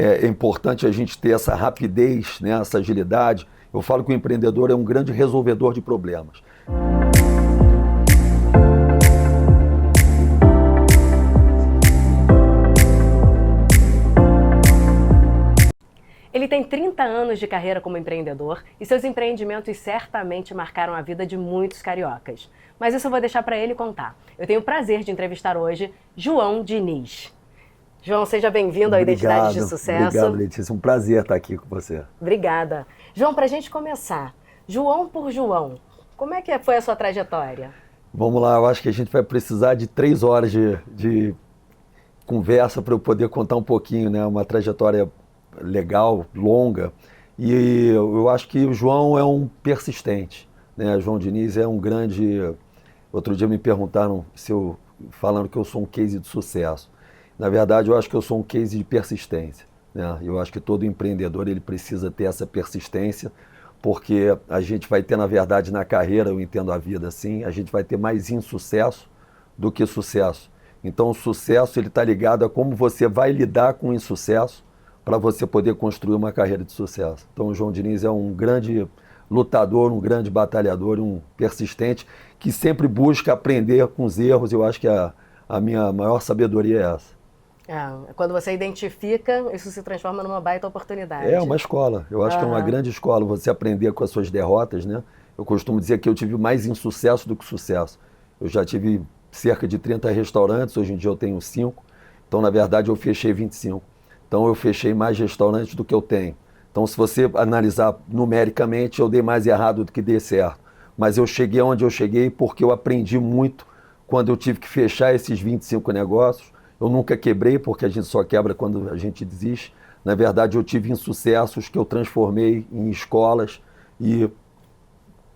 é importante a gente ter essa rapidez, né, essa agilidade. Eu falo que o empreendedor é um grande resolvedor de problemas. Ele tem 30 anos de carreira como empreendedor e seus empreendimentos certamente marcaram a vida de muitos cariocas. Mas isso eu vou deixar para ele contar. Eu tenho o prazer de entrevistar hoje João Diniz. João, seja bem-vindo ao Identidade de Sucesso. Obrigado, Letícia. Um prazer estar aqui com você. Obrigada. João, para a gente começar, João por João, como é que foi a sua trajetória? Vamos lá, eu acho que a gente vai precisar de 3 horas de conversa para eu poder contar um pouquinho, né? Uma trajetória legal, longa, e eu acho que o João é um persistente, né? João Diniz é um grande... Outro dia me perguntaram falando que eu sou um case de sucesso. Na verdade, eu acho que eu sou um case de persistência, né? Eu acho que todo empreendedor ele precisa ter essa persistência, porque a gente vai ter, na verdade, na carreira, eu entendo a vida assim, a gente vai ter mais insucesso do que sucesso. Então, o sucesso ele está ligado a como você vai lidar com o insucesso para você poder construir uma carreira de sucesso. Então, o João Diniz é um grande lutador, um grande batalhador, um persistente, que sempre busca aprender com os erros. Eu acho que a minha maior sabedoria é essa. Quando você identifica, isso se transforma numa baita oportunidade. É uma escola. Eu acho que é uma grande escola você aprender com as suas derrotas, né? Eu costumo dizer que eu tive mais insucesso do que sucesso. Eu já tive cerca de 30 restaurantes, hoje em dia eu tenho 5. Então, na verdade, eu fechei 25. Então, eu fechei mais restaurantes do que eu tenho. Então, se você analisar numericamente, eu dei mais errado do que dei certo. Mas eu cheguei onde eu cheguei porque eu aprendi muito quando eu tive que fechar esses 25 negócios. Eu nunca quebrei, porque a gente só quebra quando a gente desiste. Na verdade, eu tive insucessos que eu transformei em escolas e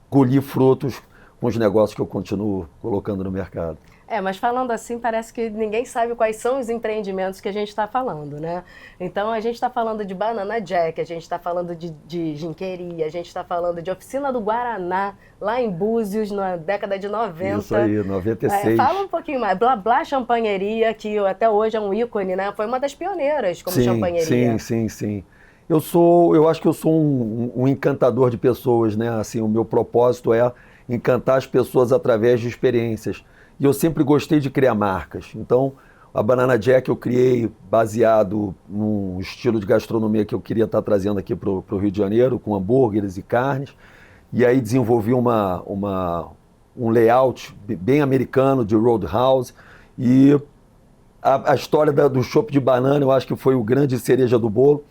colhi frutos com os negócios que eu continuo colocando no mercado. Mas falando assim, parece que ninguém sabe quais são os empreendimentos que a gente está falando, né? Então, a gente está falando de Banana Jack, a gente está falando de ginqueria, a gente está falando de Oficina do Guaraná, lá em Búzios, na década de 90. Isso aí, 96. Fala um pouquinho mais. Blá Blá Champanheria, que até hoje é um ícone, né? Foi uma das pioneiras como champanheria. Sim. Eu acho que eu sou um encantador de pessoas, né? Assim, o meu propósito é encantar as pessoas através de experiências. E eu sempre gostei de criar marcas. Então, a Banana Jack eu criei baseado num estilo de gastronomia que eu queria estar trazendo aqui para o Rio de Janeiro, com hambúrgueres e carnes. E aí desenvolvi um layout bem americano de Roadhouse. E a história do chopp de banana, eu acho que foi o grande cereja do bolo.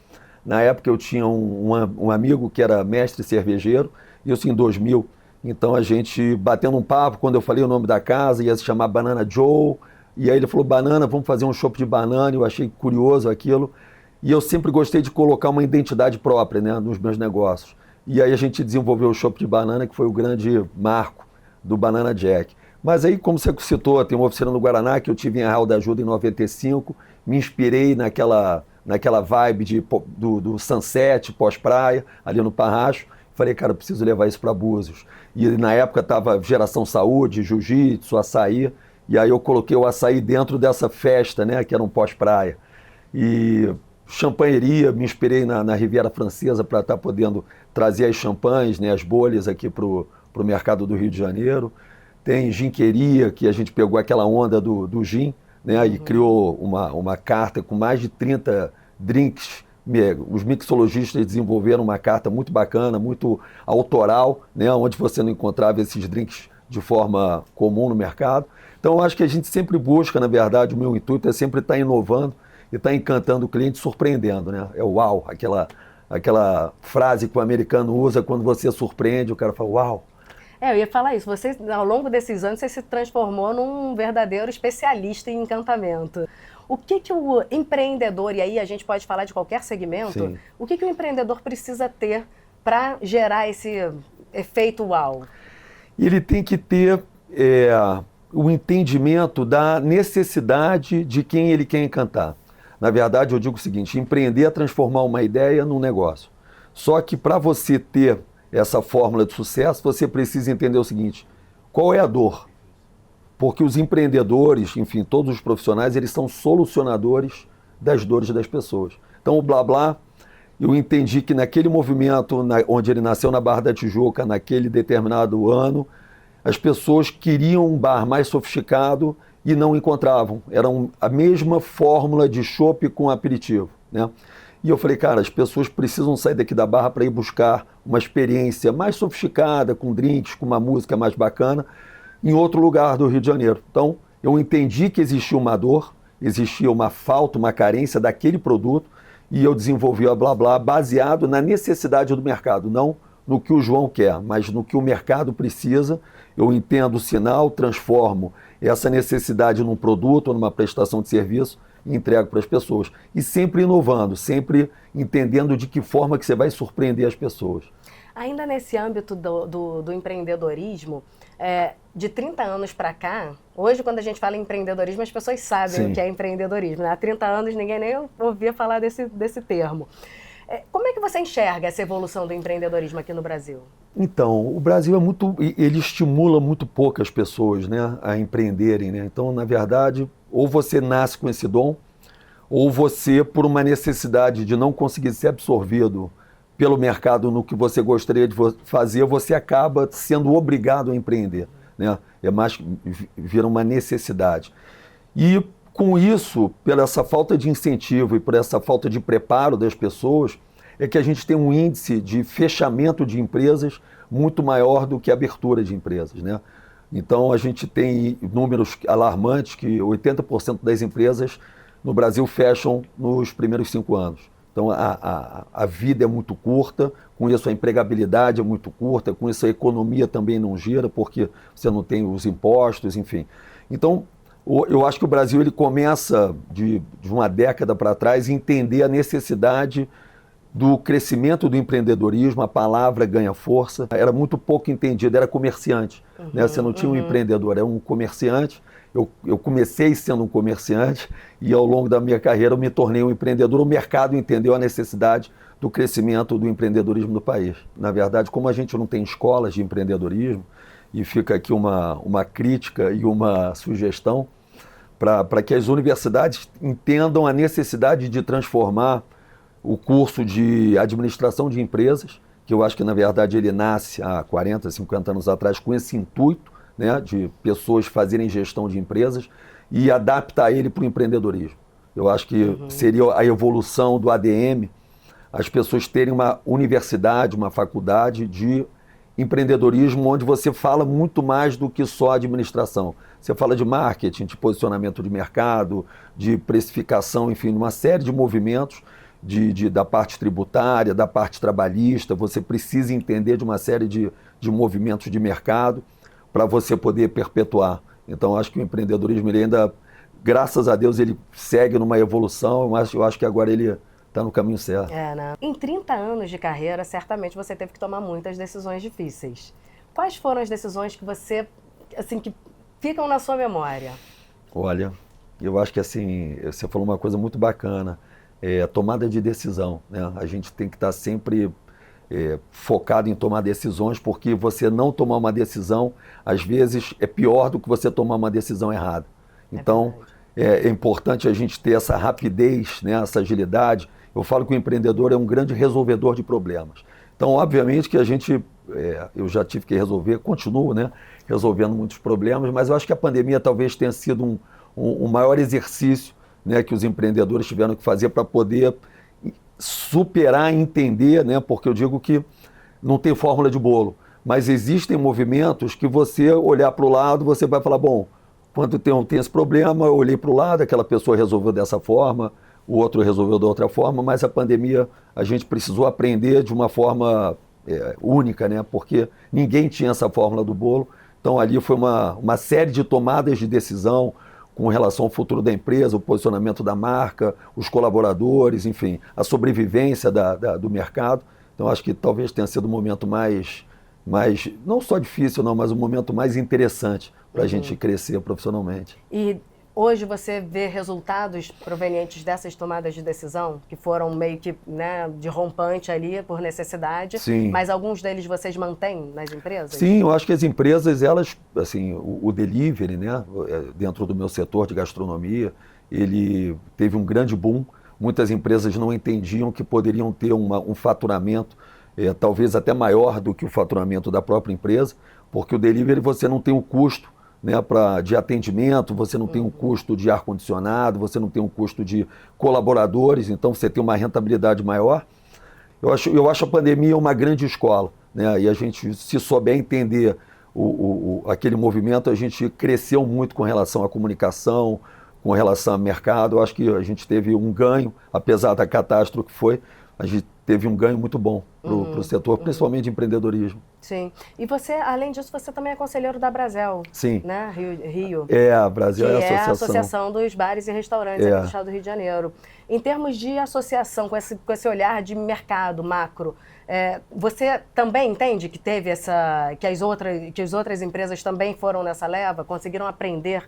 Na época eu tinha um amigo que era mestre cervejeiro, isso em 2000. Então a gente batendo um papo, quando eu falei o nome da casa, ia se chamar Banana Joe, e aí ele falou, banana, vamos fazer um chopp de banana, eu achei curioso aquilo, e eu sempre gostei de colocar uma identidade própria, né, nos meus negócios. E aí a gente desenvolveu o chopp de banana, que foi o grande marco do Banana Jack. Mas aí, como você citou, tem uma oficina no Guaraná, que eu tive em Arraial da Ajuda em 95, me inspirei naquela vibe do sunset, pós-praia, ali no Parracho. Falei, cara, eu preciso levar isso para Búzios. E na época estava Geração Saúde, Jiu-Jitsu, açaí, e aí eu coloquei o açaí dentro dessa festa, né, que era um pós-praia. E champanheria, me inspirei na Riviera Francesa para estar podendo trazer as champanhes, né, as bolhas aqui para o mercado do Rio de Janeiro. Tem ginqueria, que a gente pegou aquela onda do gin, né, e criou uma carta com mais de 30 drinks. Os mixologistas desenvolveram uma carta muito bacana, muito autoral, né, onde você não encontrava esses drinks de forma comum no mercado. Então, eu acho que a gente sempre busca, na verdade, o meu intuito é sempre estar inovando e estar encantando o cliente, surpreendendo, né? É o uau, aquela frase que o americano usa quando você surpreende, o cara fala uau. Eu ia falar isso, você, ao longo desses anos, você se transformou num verdadeiro especialista em encantamento. O que o empreendedor, e aí a gente pode falar de qualquer segmento, Sim. O que o empreendedor precisa ter para gerar esse efeito uau? Ele tem que ter o entendimento da necessidade de quem ele quer encantar. Na verdade, eu digo o seguinte, empreender é transformar uma ideia num negócio. Só que para você ter essa fórmula de sucesso, você precisa entender o seguinte, qual é a dor? Porque os empreendedores, enfim, todos os profissionais, eles são solucionadores das dores das pessoas. Então o Blá Blá, eu entendi que naquele movimento, onde ele nasceu na Barra da Tijuca, naquele determinado ano, as pessoas queriam um bar mais sofisticado e não encontravam. Era a mesma fórmula de chopp com aperitivo, né? E eu falei, cara, as pessoas precisam sair daqui da Barra para ir buscar uma experiência mais sofisticada, com drinks, com uma música mais bacana, em outro lugar do Rio de Janeiro. Então, eu entendi que existia uma dor, existia uma falta, uma carência daquele produto, e eu desenvolvi a Blá Blá baseado na necessidade do mercado, não no que o João quer, mas no que o mercado precisa. Eu entendo o sinal, transformo essa necessidade num produto ou numa prestação de serviço e entrego para as pessoas. E sempre inovando, sempre entendendo de que forma que você vai surpreender as pessoas. Ainda nesse âmbito do empreendedorismo, de 30 anos para cá, hoje quando a gente fala em empreendedorismo, as pessoas sabem Sim. o que é empreendedorismo, né? Há 30 anos ninguém nem ouvia falar desse termo. Como é que você enxerga essa evolução do empreendedorismo aqui no Brasil? Então, o Brasil ele estimula muito poucas pessoas, né, a empreenderem, né? Então, na verdade, ou você nasce com esse dom, ou você, por uma necessidade de não conseguir ser absorvido pelo mercado no que você gostaria de fazer, você acaba sendo obrigado a empreender, né? Vira uma necessidade. E com isso, pela essa falta de incentivo e por essa falta de preparo das pessoas, é que a gente tem um índice de fechamento de empresas muito maior do que abertura de empresas, né? Então, a gente tem números alarmantes que 80% das empresas no Brasil fecham nos primeiros 5 anos. Então, a vida é muito curta, com isso a empregabilidade é muito curta, com isso a economia também não gira, porque você não tem os impostos, enfim. Então, eu acho que o Brasil ele começa, de uma década para trás, a entender a necessidade do crescimento do empreendedorismo. A palavra ganha força. Era muito pouco entendido, era comerciante, né? Você não tinha um empreendedor, era um comerciante. Eu comecei sendo um comerciante e ao longo da minha carreira eu me tornei um empreendedor. O mercado entendeu a necessidade do crescimento do empreendedorismo no país. Na verdade, como a gente não tem escolas de empreendedorismo, e fica aqui uma crítica e uma sugestão para que as universidades entendam a necessidade de transformar o curso de administração de empresas, que eu acho que, na verdade, ele nasce há 40, 50 anos atrás com esse intuito, né, de pessoas fazerem gestão de empresas, e adaptar ele para o empreendedorismo. Eu acho que seria a evolução do ADM, as pessoas terem uma universidade, uma faculdade de empreendedorismo, onde você fala muito mais do que só administração. Você fala de marketing, de posicionamento de mercado, de precificação, enfim, uma série de movimentos da parte tributária, da parte trabalhista. Você precisa entender de uma série de movimentos de mercado para você poder perpetuar. Então, acho que o empreendedorismo, ele ainda, graças a Deus, ele segue numa evolução, mas eu acho que agora ele está no caminho certo. Né? Em 30 anos de carreira, certamente você teve que tomar muitas decisões difíceis. Quais foram as decisões que você, assim, que ficam na sua memória? Olha, eu acho que assim, você falou uma coisa muito bacana, a tomada de decisão, né? A gente tem que estar sempre focado em tomar decisões, porque você não tomar uma decisão, às vezes, é pior do que você tomar uma decisão errada. Então, é importante a gente ter essa rapidez, né, essa agilidade. Eu falo que o empreendedor é um grande resolvedor de problemas. Então, obviamente que eu já tive que resolver, continuo, né, resolvendo muitos problemas, mas eu acho que a pandemia talvez tenha sido um maior exercício, né, que os empreendedores tiveram que fazer para poder superar e entender, né, porque eu digo que não tem fórmula de bolo, mas existem movimentos que você olhar para o lado, você vai falar, bom, quando tem esse problema, eu olhei para o lado, aquela pessoa resolveu dessa forma, o outro resolveu de outra forma, mas a pandemia a gente precisou aprender de uma forma única, né? Porque ninguém tinha essa fórmula do bolo. Então ali foi uma série de tomadas de decisão com relação ao futuro da empresa, o posicionamento da marca, os colaboradores, enfim, a sobrevivência do mercado. Então acho que talvez tenha sido o momento mais não só difícil, não, mas o momento mais interessante para a gente crescer profissionalmente. E hoje você vê resultados provenientes dessas tomadas de decisão, que foram meio que, né, de rompante ali por necessidade, Sim. Mas alguns deles vocês mantêm nas empresas? Sim, eu acho que as empresas, elas, assim, o delivery, né, dentro do meu setor de gastronomia, ele teve um grande boom. muitas empresas não entendiam que poderiam ter um faturamento talvez até maior do que o faturamento da própria empresa, porque o delivery você não tem o custo, né, de atendimento, você não tem um custo de ar-condicionado, você não tem um custo de colaboradores, então você tem uma rentabilidade maior. Eu acho a pandemia uma grande escola, né, e a gente, se souber entender aquele movimento, a gente cresceu muito com relação à comunicação, com relação ao mercado. Eu acho que a gente teve um ganho, apesar da catástrofe que foi, a gente teve um ganho muito bom para o setor, principalmente de empreendedorismo. Sim. E você, além disso, você também é conselheiro da Brasel. Sim. Né? Rio. A Brasel é a associação. Que é a Associação dos Bares e Restaurantes aqui do Estado do Rio de Janeiro. Em termos de associação, com esse olhar de mercado macro, você também entende que teve que as outras empresas também foram nessa leva, conseguiram aprender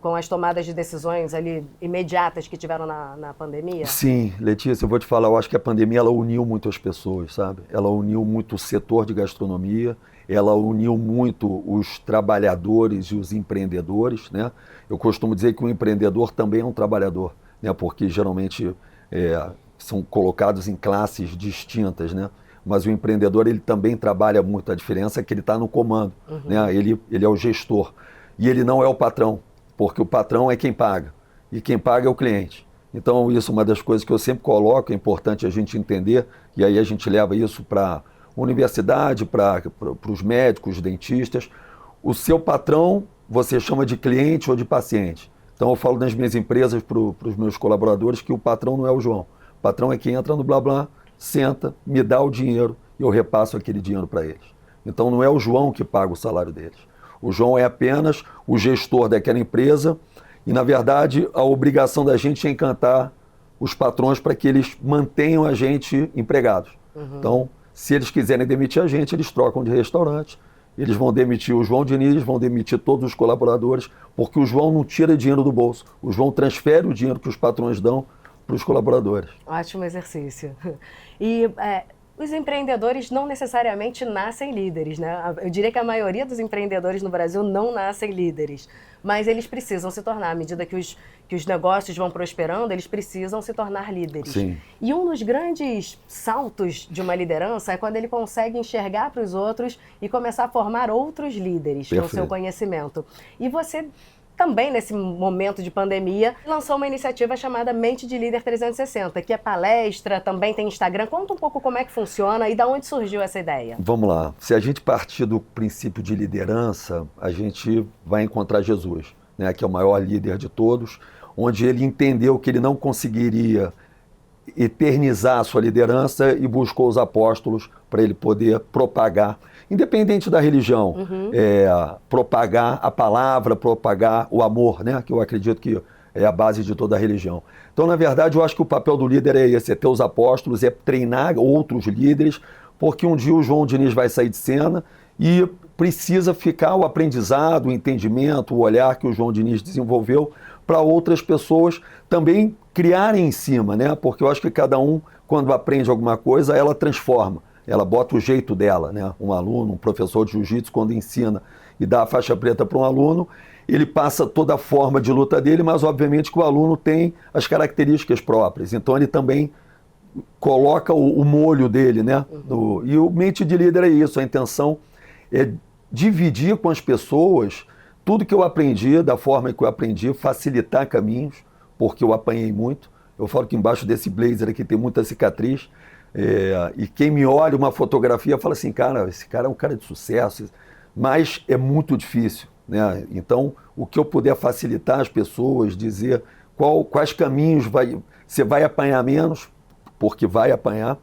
com as tomadas de decisões ali imediatas que tiveram na pandemia? Sim, Letícia, eu vou te falar, eu acho que a pandemia ela uniu muito as pessoas, sabe? Ela uniu muito o setor de gastronomia, ela uniu muito os trabalhadores e os empreendedores, né? Eu costumo dizer que o empreendedor também é um trabalhador, né? Porque geralmente são colocados em classes distintas, né? Mas o empreendedor ele também trabalha muito, a diferença é que ele está no comando, né? Ele é o gestor. E ele não é o patrão, porque o patrão é quem paga, e quem paga é o cliente. Então, isso é uma das coisas que eu sempre coloco, é importante a gente entender, e aí a gente leva isso para a universidade, para os médicos, dentistas. O seu patrão, você chama de cliente ou de paciente. Então, eu falo nas minhas empresas, para os meus colaboradores, que o patrão não é o João. O patrão é quem entra no Blá Blá, senta, me dá o dinheiro, e eu repasso aquele dinheiro para eles. Então, não é o João que paga o salário deles. O João é apenas o gestor daquela empresa e, na verdade, a obrigação da gente é encantar os patrões para que eles mantenham a gente empregados. Então, se eles quiserem demitir a gente, eles trocam de restaurante, eles vão demitir o João Diniz, vão demitir todos os colaboradores, porque o João não tira dinheiro do bolso, o João transfere o dinheiro que os patrões dão para os colaboradores. Ótimo exercício. E os empreendedores não necessariamente nascem líderes, né? Eu diria que a maioria dos empreendedores no Brasil não nascem líderes, mas eles precisam se tornar, à medida que os negócios vão prosperando, eles precisam se tornar líderes. Sim. E um dos grandes saltos de uma liderança é quando ele consegue enxergar para os outros e começar a formar outros líderes com o seu conhecimento. E você também, nesse momento de pandemia, lançou uma iniciativa chamada Mente de Líder 360, que é palestra, também tem Instagram. Conta um pouco como é que funciona e de onde surgiu essa ideia. Vamos lá. Se a gente partir do princípio de liderança, a gente vai encontrar Jesus, né, que é o maior líder de todos, onde ele entendeu que ele não conseguiria eternizar a sua liderança e buscou os apóstolos para ele poder propagar, independente da religião, propagar a palavra, propagar o amor, né? Que eu acredito que é a base de toda a religião. Então, na verdade, eu acho que o papel do líder é esse, é ter os apóstolos, é treinar outros líderes, porque um dia o João Diniz vai sair de cena e precisa ficar o aprendizado, o entendimento, o olhar que o João Diniz desenvolveu para outras pessoas também criarem em cima, né? Porque eu acho que cada um, quando aprende alguma coisa, ela transforma. Ela bota o jeito dela, né? Um aluno, um professor de jiu-jitsu, quando ensina e dá a faixa preta para um aluno, ele passa toda a forma de luta dele, mas obviamente que o aluno tem as características próprias. Então ele também coloca o molho dele, né? E o Mente de Líder é isso, a intenção é dividir com as pessoas tudo que eu aprendi, da forma que eu aprendi, facilitar caminhos, porque eu apanhei muito. Eu falo que embaixo desse blazer aqui tem muita cicatriz. E quem me olha uma fotografia fala assim, cara, esse cara é um cara de sucesso, mas é muito difícil, né? Então, o que eu puder facilitar as pessoas, dizer quais caminhos você vai apanhar menos, porque vai apanhar,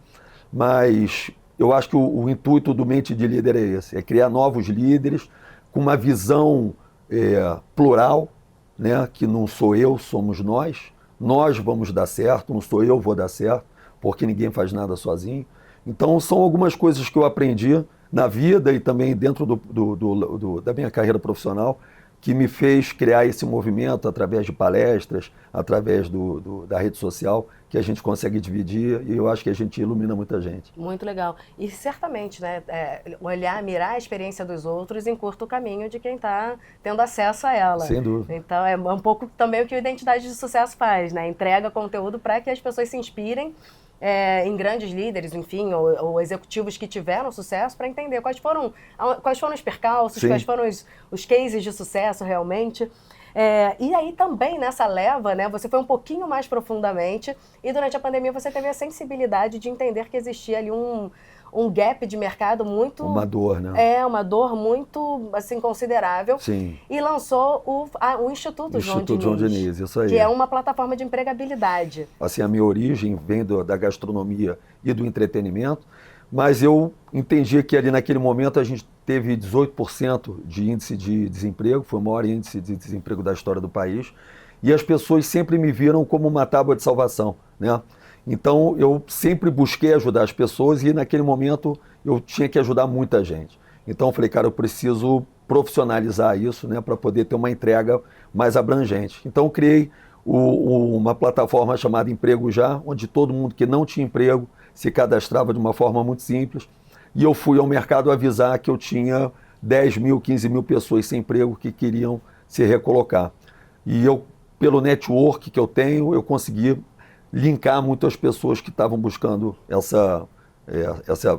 mas eu acho que o intuito do Mente de Líder é esse, é criar novos líderes com uma visão plural, né? Que não sou eu, somos nós vamos dar certo, não sou eu, vou dar certo, porque ninguém faz nada sozinho. Então, são algumas coisas que eu aprendi na vida e também dentro da minha carreira profissional, que me fez criar esse movimento através de palestras, através da rede social, que a gente consegue dividir e eu acho que a gente ilumina muita gente. Muito legal. E certamente, né, olhar, mirar a experiência dos outros encurta o caminho de quem está tendo acesso a ela. Sem dúvida. Então é um pouco também o que o Identidade de Sucesso faz, né? Entrega conteúdo para que as pessoas se inspirem em grandes líderes, enfim, ou executivos que tiveram sucesso, para entender quais foram os percalços, quais foram os cases de sucesso realmente. E aí também nessa leva, né, você foi um pouquinho mais profundamente e durante a pandemia você teve a sensibilidade de entender que existia ali um gap de mercado muito... Uma dor, né? Uma dor muito, assim, considerável. Sim. E lançou o Instituto João Diniz, isso aí. Que é uma plataforma de empregabilidade. Assim, a minha origem vem da gastronomia e do entretenimento, mas eu entendi que ali naquele momento a gente teve 18% de índice de desemprego, foi o maior índice de desemprego da história do país, e as pessoas sempre me viram como uma tábua de salvação, né? Então eu sempre busquei ajudar as pessoas e naquele momento eu tinha que ajudar muita gente. Então eu falei, cara, eu preciso profissionalizar isso, né, para poder ter uma entrega mais abrangente. Então eu criei uma plataforma chamada Emprego Já, onde todo mundo que não tinha emprego se cadastrava de uma forma muito simples. E eu fui ao mercado avisar que eu tinha 10 mil, 15 mil pessoas sem emprego que queriam se recolocar. E eu, pelo network que eu tenho, eu consegui linkar muitas pessoas que estavam buscando essa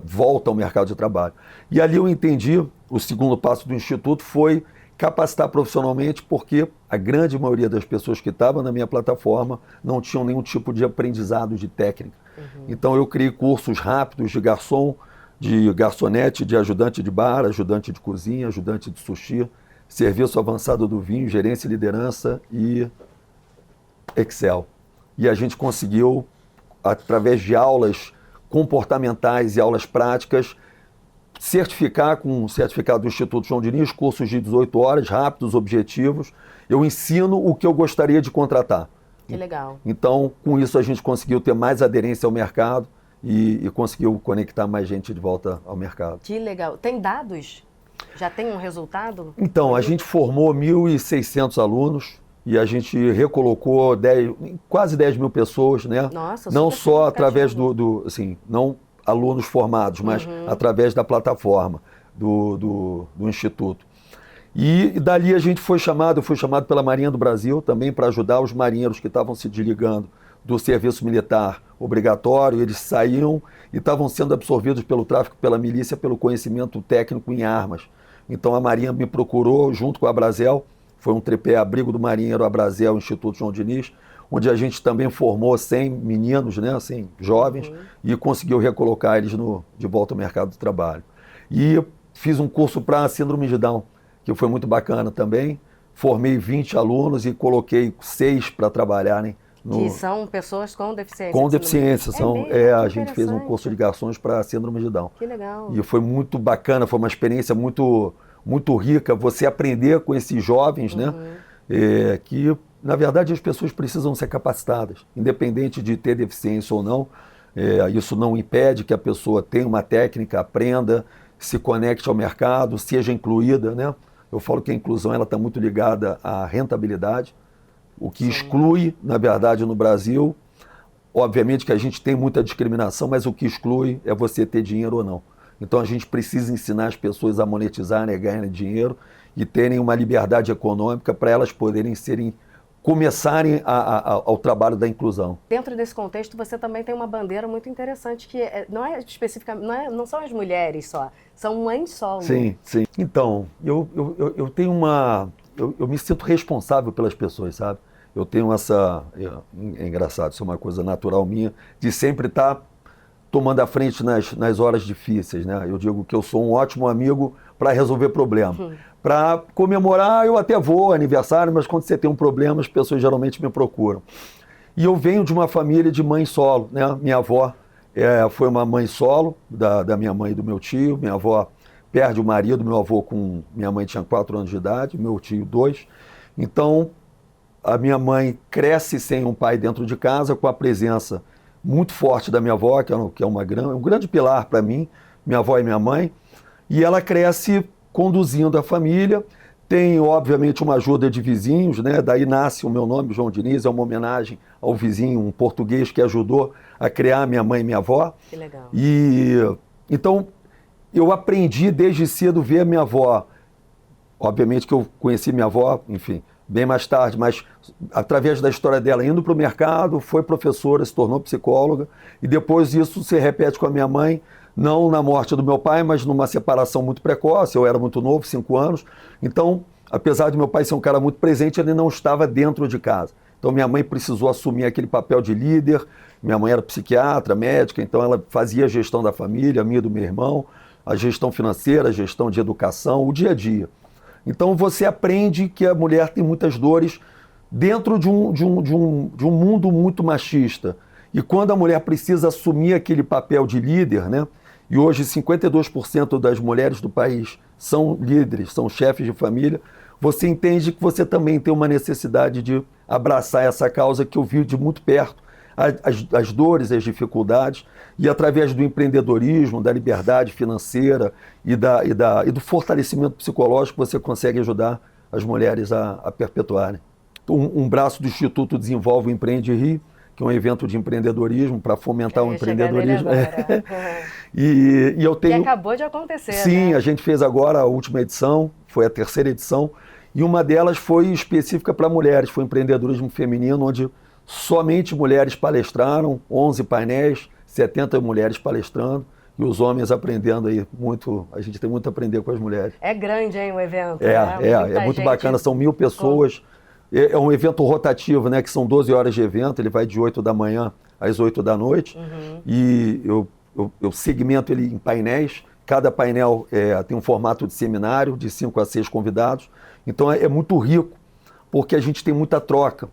volta ao mercado de trabalho. E ali eu entendi, o segundo passo do Instituto foi capacitar profissionalmente, porque a grande maioria das pessoas que estavam na minha plataforma não tinham nenhum tipo de aprendizado de técnica. Então eu criei cursos rápidos de garçom, de garçonete, de ajudante de bar, ajudante de cozinha, ajudante de sushi, serviço avançado do vinho, gerência e liderança e Excel. E a gente conseguiu, através de aulas comportamentais e aulas práticas, certificar com o certificado do Instituto João Diniz, cursos de 18 horas, rápidos, objetivos. Eu ensino o que eu gostaria de contratar. Que legal. Então, com isso a gente conseguiu ter mais aderência ao mercado e conseguiu conectar mais gente de volta ao mercado. Que legal. Tem dados? Já tem um resultado? Então, a gente formou 1.600 alunos e a gente recolocou quase 10 mil pessoas, né? Nossa, não só através assim, não alunos formados, mas através da plataforma do Instituto. E dali a gente foi chamado, eu fui chamado pela Marinha do Brasil também para ajudar os marinheiros que estavam se desligando do serviço militar obrigatório, eles saíam e estavam sendo absorvidos pelo tráfico, pela milícia, pelo conhecimento técnico em armas. Então a Marinha me procurou junto com a Abrazel, foi um tripé Abrigo do Marinheiro, Abrazel, Instituto João Diniz, onde a gente também formou 100 meninos, né, 100 jovens, e conseguiu recolocar eles de volta ao mercado de trabalho. E fiz um curso para síndrome de Down, que foi muito bacana também. Formei 20 alunos e coloquei 6 para trabalharem. Que são pessoas com deficiência. Com deficiência. A gente fez um curso de garçons para síndrome de Down. Que legal. E foi muito bacana, foi uma experiência muito, muito rica, você aprender com esses jovens, né? Que, na verdade, as pessoas precisam ser capacitadas, independente de ter deficiência ou não. Isso não impede que a pessoa tenha uma técnica, aprenda, se conecte ao mercado, seja incluída, né? Eu falo que a inclusão está muito ligada à rentabilidade, o que exclui, na verdade, no Brasil, obviamente que a gente tem muita discriminação, mas o que exclui é você ter dinheiro ou não. Então a gente precisa ensinar as pessoas a monetizarem, a ganharem dinheiro e terem uma liberdade econômica para elas poderem começarem ao trabalho da inclusão. Dentro desse contexto, você também tem uma bandeira muito interessante que não é especificamente, não são as mulheres só, são mães solo. Sim, sim. Então, eu tenho eu me sinto responsável pelas pessoas, sabe? Eu tenho é engraçado, isso é uma coisa natural minha, de sempre estar tomando a frente nas horas difíceis, né? Eu digo que eu sou um ótimo amigo para resolver problemas. Para comemorar, eu até vou, aniversário, mas quando você tem um problema, as pessoas geralmente me procuram. E eu venho de uma família de mãe solo, né? Minha avó foi uma mãe solo, da minha mãe e do meu tio. Minha avó perde o marido, meu avô minha mãe tinha 4 anos de idade, meu tio 2. Então, a minha mãe cresce sem um pai dentro de casa, com a presença muito forte da minha avó, que é um grande pilar para mim, minha avó e minha mãe, e ela cresce conduzindo a família, Tenho, obviamente, uma ajuda de vizinhos, né? Daí nasce o meu nome, João Diniz, é uma homenagem ao vizinho, um português que ajudou a criar minha mãe e minha avó. Que legal. E então eu aprendi desde cedo a ver a minha avó. Obviamente que eu conheci minha avó, enfim, bem mais tarde, mas através da história dela, indo para o mercado, foi professora, se tornou psicóloga, e depois isso se repete com a minha mãe, não na morte do meu pai, mas numa separação muito precoce. Eu era muito novo, 5 anos, então, apesar de meu pai ser um cara muito presente, ele não estava dentro de casa. Então minha mãe precisou assumir aquele papel de líder. Minha mãe era psiquiatra, médica, então ela fazia a gestão da família, a minha e do meu irmão, a gestão financeira, a gestão de educação, o dia a dia. Então você aprende que a mulher tem muitas dores dentro de um mundo muito machista. E quando a mulher precisa assumir aquele papel de líder, né? E hoje 52% das mulheres do país são líderes, são chefes de família, você entende que você também tem uma necessidade de abraçar essa causa que eu vi de muito perto, as dores, as dificuldades, e através do empreendedorismo, da liberdade financeira e do fortalecimento psicológico, você consegue ajudar as mulheres a perpetuarem. Um braço do Instituto Desenvolve o Empreende Rio, que é um evento de empreendedorismo para fomentar o empreendedorismo. E eu tenho... E acabou de acontecer, Sim, né? A gente fez agora a última edição, foi a 3ª edição, e uma delas foi específica para mulheres, foi empreendedorismo feminino, onde somente mulheres palestraram, 11 painéis, 70 mulheres palestrando, e os homens aprendendo aí muito. A gente tem muito a aprender com as mulheres. É grande, hein, o evento? É muito bacana, são 1000 pessoas. É um evento rotativo, né, que são 12 horas de evento, ele vai de 8 da manhã às 8 da noite, e eu segmento ele em painéis. Cada painel tem um formato de seminário, de 5 a 6 convidados, então é muito rico, porque a gente tem muita troca.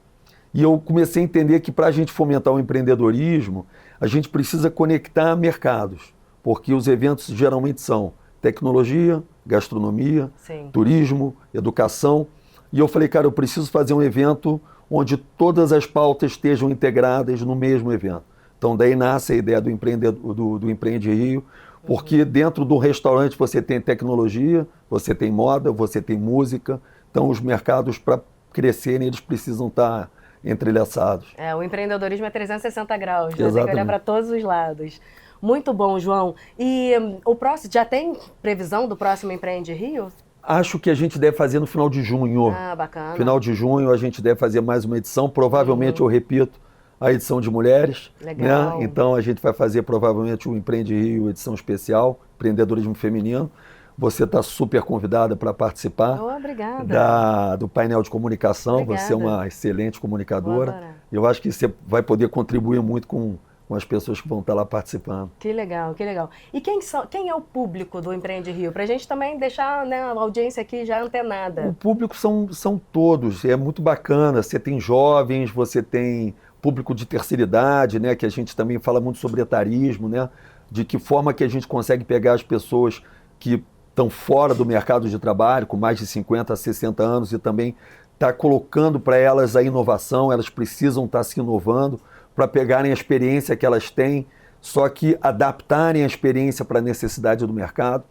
E eu comecei a entender que para a gente fomentar o empreendedorismo, a gente precisa conectar mercados, porque os eventos geralmente são tecnologia, gastronomia, Sim. turismo, educação. E eu falei, cara, eu preciso fazer um evento onde todas as pautas estejam integradas no mesmo evento. Então daí nasce a ideia do Empreende Rio, porque dentro do restaurante você tem tecnologia, você tem moda, você tem música. Então os mercados, para crescerem, eles precisam estar entrelaçados. O empreendedorismo é 360 graus, né? Exatamente. Tem que olhar para todos os lados. Muito bom, João. E o próximo, já tem previsão do próximo Empreende Rio? Acho que a gente deve fazer no final de junho. Ah, bacana. Final de junho a gente deve fazer mais uma edição. Provavelmente, eu repito, a edição de mulheres. Legal. Né? Então a gente vai fazer provavelmente o Empreende Rio, edição especial, empreendedorismo feminino. Você está super convidada para participar. Obrigada. Do painel de comunicação. Obrigada. Você é uma excelente comunicadora. Vou adorar. Eu acho que você vai poder contribuir muito com as pessoas que vão estar lá participando. Que legal, que legal. E quem é o público do Empreende Rio? Para a gente também deixar, né, a audiência aqui já antenada. O público são todos, é muito bacana. Você tem jovens, você tem público de terceira idade, né, que a gente também fala muito sobre etarismo, né, de que forma que a gente consegue pegar as pessoas que estão fora do mercado de trabalho, com mais de 50 a 60 anos, e também está colocando para elas a inovação. Elas precisam estar se inovando para pegarem a experiência que elas têm, só que adaptarem a experiência para a necessidade do mercado.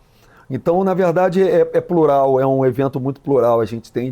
Então, na verdade, é plural, é um evento muito plural. A gente tem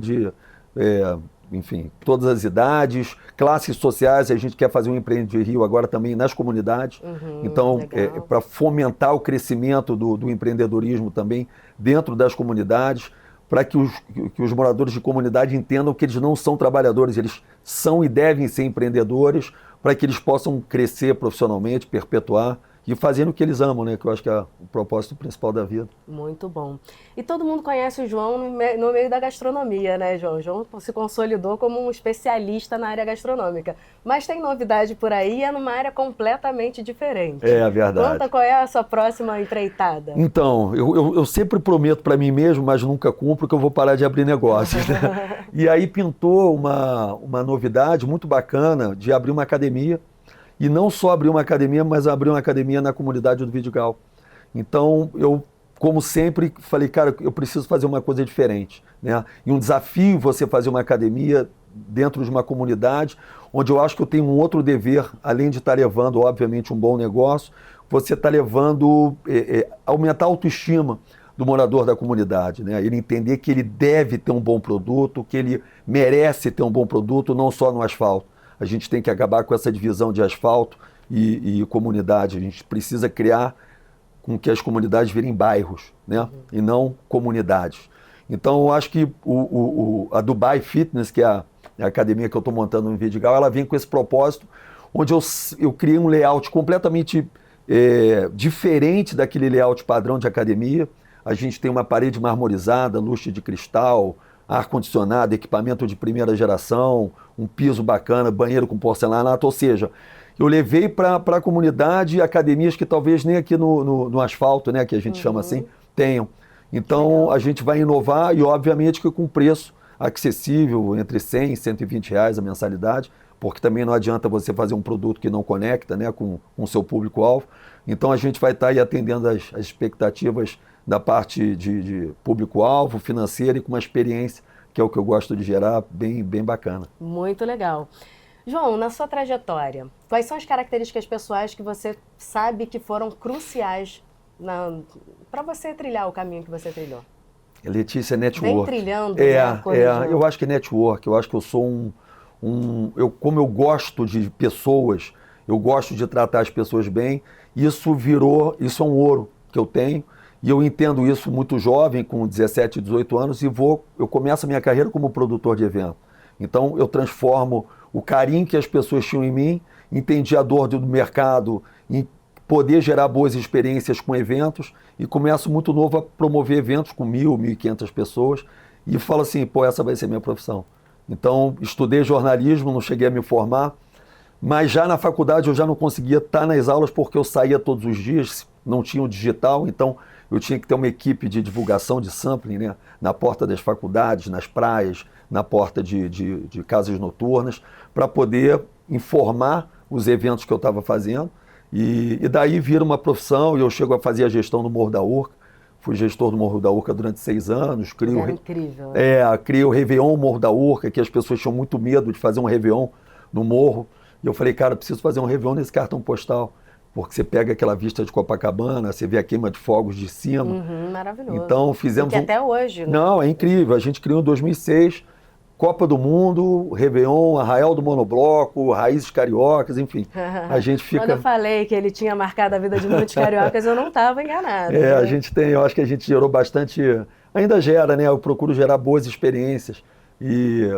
enfim, todas as idades, classes sociais. A gente quer fazer um Empreende Rio agora também nas comunidades. Então, para fomentar o crescimento do empreendedorismo também dentro das comunidades, para que os moradores de comunidade entendam que eles não são trabalhadores, eles são e devem ser empreendedores, para que eles possam crescer profissionalmente, perpetuar e fazendo o que eles amam, né? Que eu acho que é o propósito principal da vida. Muito bom. E todo mundo conhece o João no meio da gastronomia, né, João? O João se consolidou como um especialista na área gastronômica. Mas tem novidade por aí e é numa área completamente diferente. É verdade. Conta qual é a sua próxima empreitada. Então, eu sempre prometo para mim mesmo, mas nunca cumpro, que eu vou parar de abrir negócios. Né? E aí pintou uma novidade muito bacana de abrir uma academia. E não só abrir uma academia, mas abrir uma academia na comunidade do Vidigal. Então, eu, como sempre, falei, cara, eu preciso fazer uma coisa diferente. Né? E um desafio você fazer uma academia dentro de uma comunidade, onde eu acho que eu tenho um outro dever, além de estar levando, obviamente, um bom negócio, você está levando, aumentar a autoestima do morador da comunidade, né? Ele entender que ele deve ter um bom produto, que ele merece ter um bom produto, não só no asfalto. A gente tem que acabar com essa divisão de asfalto e comunidade. A gente precisa criar com que as comunidades virem bairros, né? E não comunidades. Então, eu acho que a Dubai Fitness, que é a academia que eu estou montando no Vidigal, ela vem com esse propósito, onde eu criei um layout completamente diferente daquele layout padrão de academia. A gente tem uma parede marmorizada, lustre de cristal, ar-condicionado, equipamento de primeira geração, um piso bacana, banheiro com porcelanato, ou seja, eu levei para a comunidade academias que talvez nem aqui no asfalto, né, que a gente chama assim, tenham. Então, a gente vai inovar e, obviamente, que com preço acessível, entre 100 e 120 reais a mensalidade, porque também não adianta você fazer um produto que não conecta, né, com o seu público-alvo. Então, a gente vai estar aí atendendo as expectativas da parte de público-alvo, financeira e com uma experiência, que é o que eu gosto de gerar, bem bacana. Muito legal. João, na sua trajetória, quais são as características pessoais que você sabe que foram cruciais para você trilhar o caminho que você trilhou? Letícia, network. Vem trilhando, né, eu acho que network, eu acho que eu sou como eu gosto de pessoas, eu gosto de tratar as pessoas bem, isso é um ouro que eu tenho, e eu entendo isso muito jovem, com 17, 18 anos, e eu começo a minha carreira como produtor de evento. Então, eu transformo o carinho que as pessoas tinham em mim, entendi a dor do mercado, em poder gerar boas experiências com eventos, e começo muito novo a promover eventos com 1.000, 1.500 pessoas, e falo assim, essa vai ser minha profissão. Então, estudei jornalismo, não cheguei a me formar, mas já na faculdade eu já não conseguia estar nas aulas porque eu saía todos os dias, não tinha o digital, então eu tinha que ter uma equipe de divulgação de sampling, né, na porta das faculdades, nas praias, na porta de casas noturnas, para poder informar os eventos que eu estava fazendo. E daí vira uma profissão, e eu chego a fazer a gestão do Morro da Urca. Fui gestor do Morro da Urca durante 6 anos. Incrível. Né? Criei o Réveillon Morro da Urca, que as pessoas tinham muito medo de fazer um Réveillon no morro. E eu falei, cara, preciso fazer um Réveillon nesse cartão postal. Porque você pega aquela vista de Copacabana, você vê a queima de fogos de cima. Maravilhoso. Então fizemos até hoje. Né? Não, é incrível. A gente criou em 2006, Copa do Mundo, Réveillon, Arraial do Monobloco, Raízes Cariocas, enfim. A gente fica... Quando eu falei que ele tinha marcado a vida de muitos cariocas, eu não estava enganada. Né? A gente tem, eu acho que a gente gerou bastante, ainda gera, né? Eu procuro gerar boas experiências. E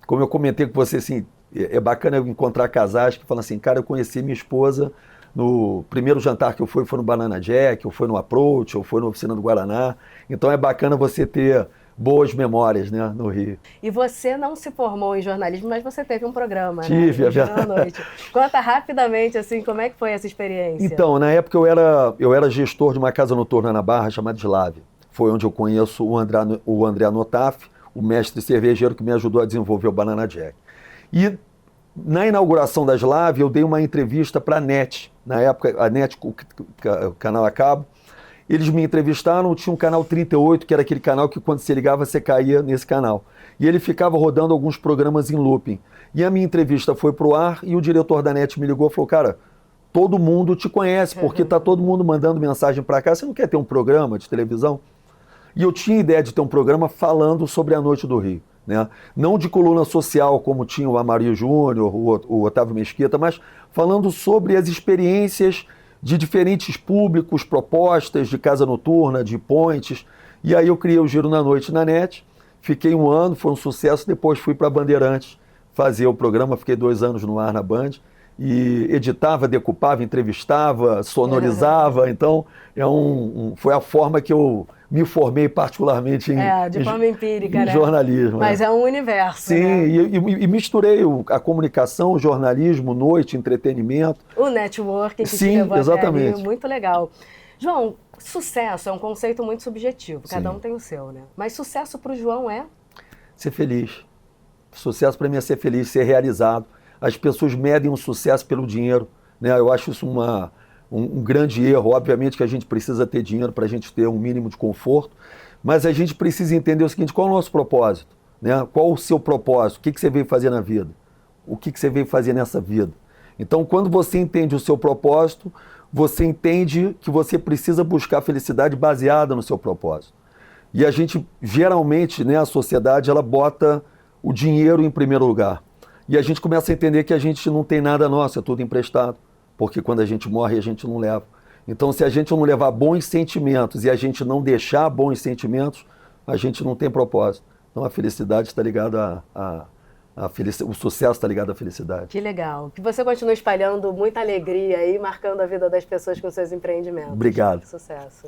como eu comentei com você, assim, é bacana eu encontrar casais que falam assim, cara, eu conheci minha esposa no primeiro jantar que eu fui foi no Banana Jack, ou foi no Approach, ou foi na Oficina do Guaraná. Então é bacana você ter boas memórias, né, no Rio. E você não se formou em jornalismo, mas você teve um programa, Tive, né? Tive, noite. Conta rapidamente, assim, como é que foi essa experiência? Então, na época eu era gestor de uma casa noturna na Barra chamada Slave. Foi onde eu conheço o André Notaf, o mestre cervejeiro que me ajudou a desenvolver o Banana Jack. E na inauguração da Slave, eu dei uma entrevista para a NET. Na época, a NET, o canal a cabo, eles me entrevistaram, tinha um canal 38, que era aquele canal que quando você ligava, você caía nesse canal. E ele ficava rodando alguns programas em looping. E a minha entrevista foi pro ar e o diretor da NET me ligou e falou, cara, todo mundo te conhece, porque tá todo mundo mandando mensagem para cá, você não quer ter um programa de televisão? E eu tinha ideia de ter um programa falando sobre a Noite do Rio. Né? Não de coluna social, como tinha o Amarillo Júnior, o Otávio Mesquita, mas falando sobre as experiências de diferentes públicos, propostas de casa noturna, de points. E aí eu criei o Giro na Noite na NET, fiquei 1 ano, foi um sucesso, depois fui para Bandeirantes fazer o programa, fiquei 2 anos no ar na Band, e editava, decupava, entrevistava, sonorizava, então foi a forma que eu me formei particularmente forma empírica, em jornalismo. Mas é um universo. Sim, né? e misturei a comunicação, o jornalismo, noite, entretenimento. O networking que te levou até ali, muito legal. João, sucesso é um conceito muito subjetivo, cada um tem o seu, né? Mas sucesso para o João é? Ser feliz. Sucesso para mim é ser feliz, ser realizado. As pessoas medem o sucesso pelo dinheiro, né? Eu acho isso um grande erro. Obviamente que a gente precisa ter dinheiro para a gente ter um mínimo de conforto, mas a gente precisa entender o seguinte, qual é o nosso propósito? Né? Qual o seu propósito? O que você veio fazer na vida? O que você veio fazer nessa vida? Então, quando você entende o seu propósito, você entende que você precisa buscar a felicidade baseada no seu propósito. E a gente, geralmente, né, a sociedade, ela bota o dinheiro em primeiro lugar. E a gente começa a entender que a gente não tem nada nosso, é tudo emprestado. Porque quando a gente morre, a gente não leva. Então, se a gente não levar bons sentimentos e a gente não deixar bons sentimentos, a gente não tem propósito. Então, a felicidade está ligada o sucesso está ligado à felicidade. Que legal. Que você continue espalhando muita alegria e marcando a vida das pessoas com seus empreendimentos. Obrigado. Sucesso.